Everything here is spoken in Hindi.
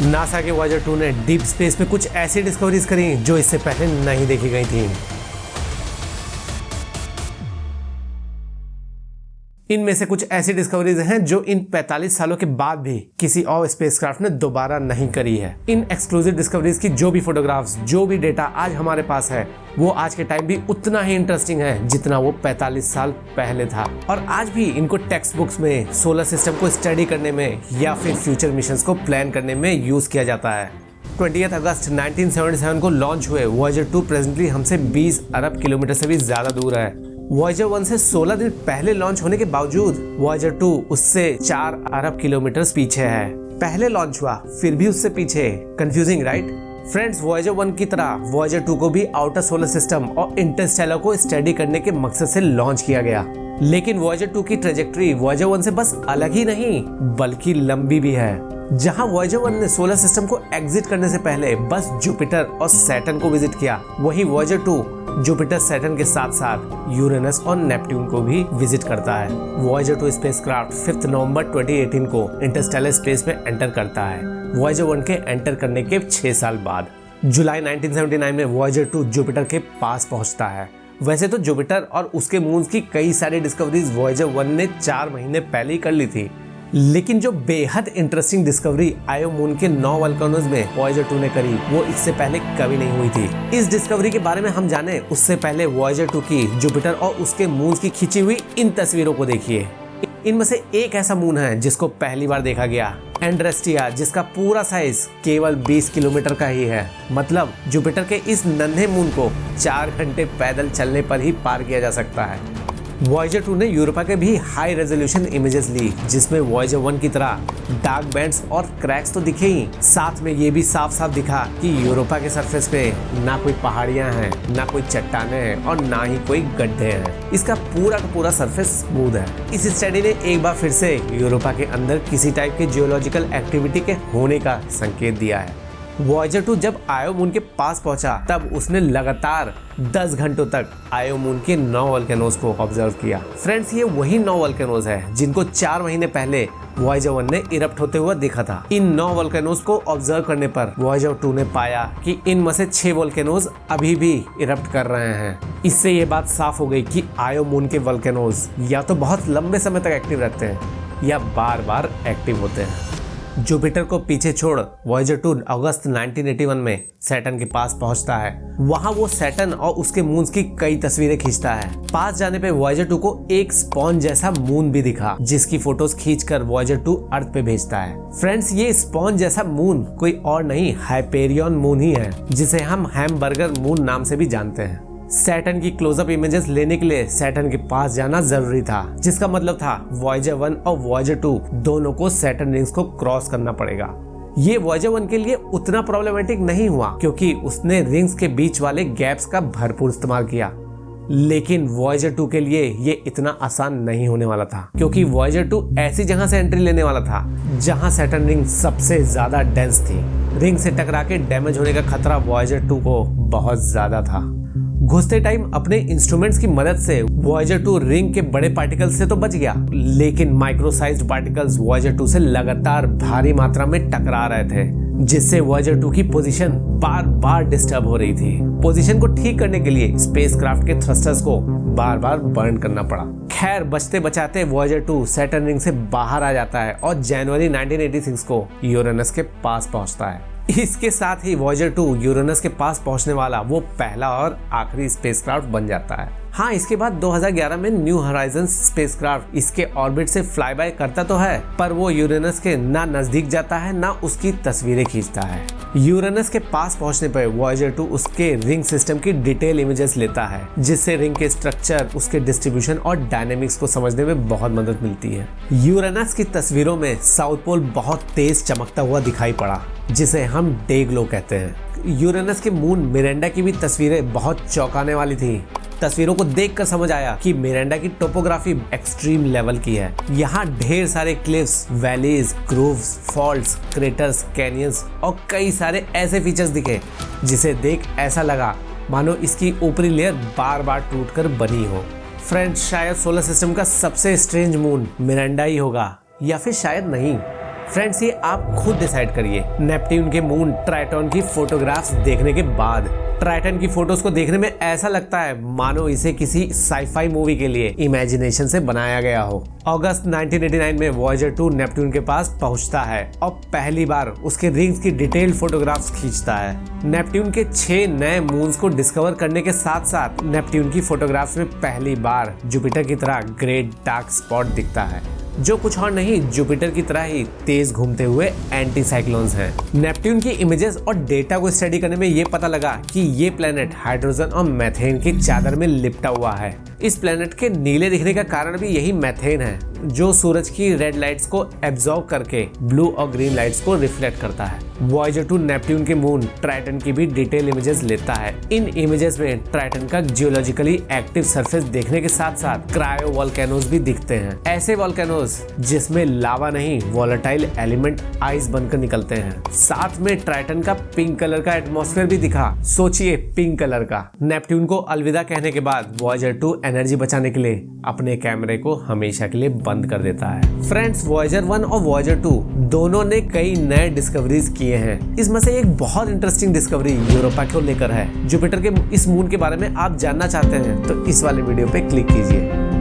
नासा के वॉयेजर 2 ने डीप स्पेस में कुछ ऐसी डिस्कवरीज करी जो इससे पहले नहीं देखी गई थी। इनमें से कुछ ऐसी डिस्कवरीज हैं जो इन 45 सालों के बाद भी किसी और स्पेसक्राफ्ट ने दोबारा नहीं करी है। इन एक्सक्लूसिव डिस्कवरीज की जो भी फोटोग्राफ्स, जो भी डेटा आज हमारे पास है, वो आज के टाइम भी उतना ही इंटरेस्टिंग है जितना वो 45 साल पहले था। और आज भी इनको टेक्स्ट बुक्स में सोलर सिस्टम को स्टडी करने में या फिर फ्यूचर मिशंस को प्लान करने में यूज किया जाता है। 20 अगस्त 1977 को लॉन्च हुए वॉयेजर 2 प्रेजेंटली हमसे 20 अरब किलोमीटर से भी ज्यादा दूर है। वॉयेजर 1 से 16 दिन पहले लॉन्च होने के बावजूद वॉयेजर 2 उससे 4 अरब किलोमीटर पीछे है। पहले लॉन्च हुआ फिर भी उससे पीछे। Confusing right friends? वॉयेजर 1 की तरह वॉयेजर 2 को भी आउटर सोलर सिस्टम और इंटरस्टेलर को स्टडी करने के मकसद से लॉन्च किया गया। लेकिन वॉयेजर 2 की ट्रेजेक्टरी वॉयेजर 1 से बस अलग ही नहीं बल्कि लंबी भी है। जहां वॉयेजर 1 ने सोलर सिस्टम को एग्जिट करने से पहले बस जुपिटर और सैटर्न को विजिट किया, वहीं वॉयेजर 2 जुपिटर, सैटर्न के साथ साथ यूरेनस और नेपट्यून को भी विजिट करता है। वॉयेजर 2 स्पेसक्राफ्ट 5 नवंबर 2018 को इंटरस्टेलर स्पेस में एंटर करता है, वॉयेजर 1 के एंटर करने के 6 साल बाद। जुलाई 1979 में वॉयेजर 2 जुपिटर के पास पहुंचता है। वैसे तो जुपिटर और उसके मून्स की कई सारी डिस्कवरीज वॉयेजर 1 ने 4 महीने पहले ही कर ली थी, लेकिन जो बेहद इंटरेस्टिंग डिस्कवरी आयो मून के 9 वल्केनोज में वॉयेजर 2 ने करी वो इससे पहले कभी नहीं हुई थी। इस डिस्कवरी के बारे में हम जाने उससे पहले वॉयेजर 2 की जुपिटर और उसके मून्स की खींची हुई इन तस्वीरों को देखिए। इनमें से एक ऐसा मून है जिसको पहली बार देखा गया, एंड्रेस्टिया, जिसका पूरा साइज केवल 20 किलोमीटर का ही है। मतलब जुपिटर के इस नन्हे मून को 4 घंटे पैदल चलने पर ही पार किया जा सकता है। वॉयेजर 2 ने यूरोपा के भी हाई रेजोल्यूशन इमेजेस ली, जिसमें वॉयेजर 1 की तरह डार्क बैंड्स और क्रैक्स तो दिखे ही, साथ में ये भी साफ साफ दिखा कि यूरोपा के सरफेस पे ना कोई पहाड़ियां हैं, ना कोई चट्टाने हैं और ना ही कोई गड्ढे हैं। इसका पूरा का पूरा सरफेस स्मूथ है। इस स्टडी ने एक बार फिर से यूरोपा के अंदर किसी टाइप के जियोलॉजिकल एक्टिविटी के होने का संकेत दिया है। वॉयेजर 2 जब आयो मून के पास पहुंचा तब उसने लगातार 10 घंटों तक आयो मून के 9 वल्केनोज को ऑब्जर्व किया। फ्रेंड्स, ये वही 9 वल्केनोज है जिनको 4 महीने पहले वॉयेजर 1 ने इरप्ट होते हुए देखा था। इन 9 वल्केनोज को ऑब्जर्व करने पर वॉयेजर 2 ने पाया कि इनमें से 6 वल्केनोज अभी भी इरप्ट कर रहे हैं। इससे ये बात साफ हो गई कि आयो मून के वल्केनोज या तो बहुत लंबे समय तक एक्टिव रहते हैं या बार बार एक्टिव होते हैं। जुपिटर को पीछे छोड़ वॉयेजर 2 अगस्त 1981 में सैटर्न के पास पहुंचता है। वहां वो सैटर्न और उसके मून्स की कई तस्वीरें खींचता है। पास जाने पे वॉयेजर 2 को एक स्पॉन्ज जैसा मून भी दिखा, जिसकी फोटोज खींचकर वॉयेजर 2 अर्थ पे भेजता है। फ्रेंड्स, ये स्पॉन्ज जैसा मून कोई और नहीं, हाइपेरियन मून ही है, जिसे हम हैमबर्गर मून नाम से भी जानते हैं। सैटर्न की क्लोजअप इमेजेस लेने के लिए सैटर्न के पास जाना जरूरी था, जिसका मतलब था वॉयेजर 1 और वॉयेजर 2 दोनों को सैटर्न रिंग्स को क्रॉस करना पड़ेगा। ये वॉयेजर 1 के लिए उतना प्रॉब्लमेटिक नहीं हुआ क्योंकि उसने रिंग्स के बीच वाले गैप्स का भरपूर इस्तेमाल किया, लेकिन वॉयेजर 2 के लिए ये इतना आसान नहीं होने वाला था क्योंकि वॉयेजर 2 ऐसी जगह से एंट्री लेने वाला था जहां सैटर्न रिंग सबसे ज्यादा डेंस थी। रिंग से टकरा के डैमेज होने का खतरा वॉयेजर 2 को बहुत ज्यादा था। घुसते टाइम अपने इंस्ट्रूमेंट्स की मदद से वॉयेजर 2 रिंग के बड़े पार्टिकल्स से तो बच गया, लेकिन माइक्रो साइज्ड पार्टिकल्स वॉयेजर 2 से लगातार भारी मात्रा में टकरा रहे थे, जिससे वॉयेजर 2 की पोजीशन बार बार डिस्टर्ब हो रही थी। पोजीशन को ठीक करने के लिए स्पेसक्राफ्ट के थ्रस्टर्स को बार बार बर्न करना पड़ा। खैर, बचते बचाते वॉयेजर 2 सैटर्न रिंग से बाहर आ जाता है और जनवरी 1986 को यूरेनस के पास पहुंचता है। इसके साथ ही वॉयेजर 2 यूरेनस के पास पहुंचने वाला वो पहला और आखिरी स्पेसक्राफ्ट बन जाता है। हाँ, इसके बाद 2011 में न्यू होराइजन स्पेसक्राफ्ट इसके ऑर्बिट से फ्लाई बाय करता तो है, पर वो यूरेनस के ना नजदीक जाता है ना उसकी तस्वीरें खींचता है। यूरेनस के पास पहुंचने पर वॉयेजर 2 उसके रिंग सिस्टम की डिटेल इमेजेस लेता है, जिससे रिंग के स्ट्रक्चर, उसके डिस्ट्रीब्यूशन और डायनेमिक्स को समझने में बहुत मदद मिलती है। यूरेनस की तस्वीरों में साउथ पोल बहुत तेज चमकता हुआ दिखाई पड़ा, जिसे हम डे ग्लो कहते हैं। यूरेनस के मून मिरांडा की भी तस्वीरें बहुत चौंकाने वाली थी। तस्वीरों को देखकर समझ आया कि मिरांडा की टोपोग्राफी एक्सट्रीम लेवल की है। यहाँ ढेर सारे cliffs, valleys, grooves, faults, craters, canyons और कई सारे ऐसे फीचर्स दिखे जिसे देख ऐसा लगा मानो इसकी ऊपरी लेयर बार बार टूटकर बनी हो। फ्रेंड्स, शायद सोलर सिस्टम का सबसे स्ट्रेंज मून मिरांडा ही होगा, या फिर शायद नहीं। फ्रेंड्स, ये आप खुद डिसाइड करिए। नेपट्यून के मून ट्राइटन की फोटोग्राफ्स देखने के बाद ट्राइटन की फोटोज को देखने में ऐसा लगता है मानो इसे किसी साईफाई मूवी के लिए इमेजिनेशन से बनाया गया हो। अगस्त 1989 में वॉयेजर 2 नेपट्यून के पास पहुंचता है और पहली बार उसके रिंग्स की डिटेल्ड फोटोग्राफ्स खींचता है। नेपट्यून के 6 नए मून्स को डिस्कवर करने के साथ साथ नेपट्यून की फोटोग्राफ्स में पहली बार जुपिटर की तरह ग्रेट डार्क स्पॉट दिखता है, जो कुछ और नहीं जुपिटर की तरह ही तेज घूमते हुए एंटी साइक्लोन्स हैं। नेपट्यून की इमेजेस और डेटा को स्टडी करने में ये पता लगा कि ये प्लेनेट हाइड्रोजन और मीथेन की चादर में लिपटा हुआ है। इस प्लेनेट के नीले दिखने का कारण भी यही मीथेन है, जो सूरज की रेड लाइट्स को एब्जॉर्ब करके ब्लू और ग्रीन लाइट्स को रिफ्लेक्ट करता है। वॉयेजर 2 नेपट्यून के मून ट्राइटन की भी डिटेल इमेजेस लेता है। इन इमेजेस में ट्राइटन का जियोलॉजिकली एक्टिव सरफेस देखने के साथ साथ क्रायो वोल्केनोज भी दिखते हैं। ऐसे वोल्केनोज जिसमें लावा नहीं वोलेटाइल एलिमेंट आइस बनकर निकलते हैं। साथ में ट्राइटन का पिंक कलर का एटमॉस्फेयर भी दिखा। सोचिए, पिंक कलर का। नेपट्यून को अलविदा कहने के बाद वॉयेजर 2 एनर्जी बचाने के लिए अपने कैमरे को हमेशा के लिए बंद कर देता है। फ्रेंड्स, वॉयेजर 1 और वॉयेजर 2 दोनों ने कई नए डिस्कवरीज किए हैं। इसमें से एक बहुत इंटरेस्टिंग डिस्कवरी यूरोपा को लेकर है। जुपिटर के इस मून के बारे में आप जानना चाहते हैं तो इस वाले वीडियो पे क्लिक कीजिए।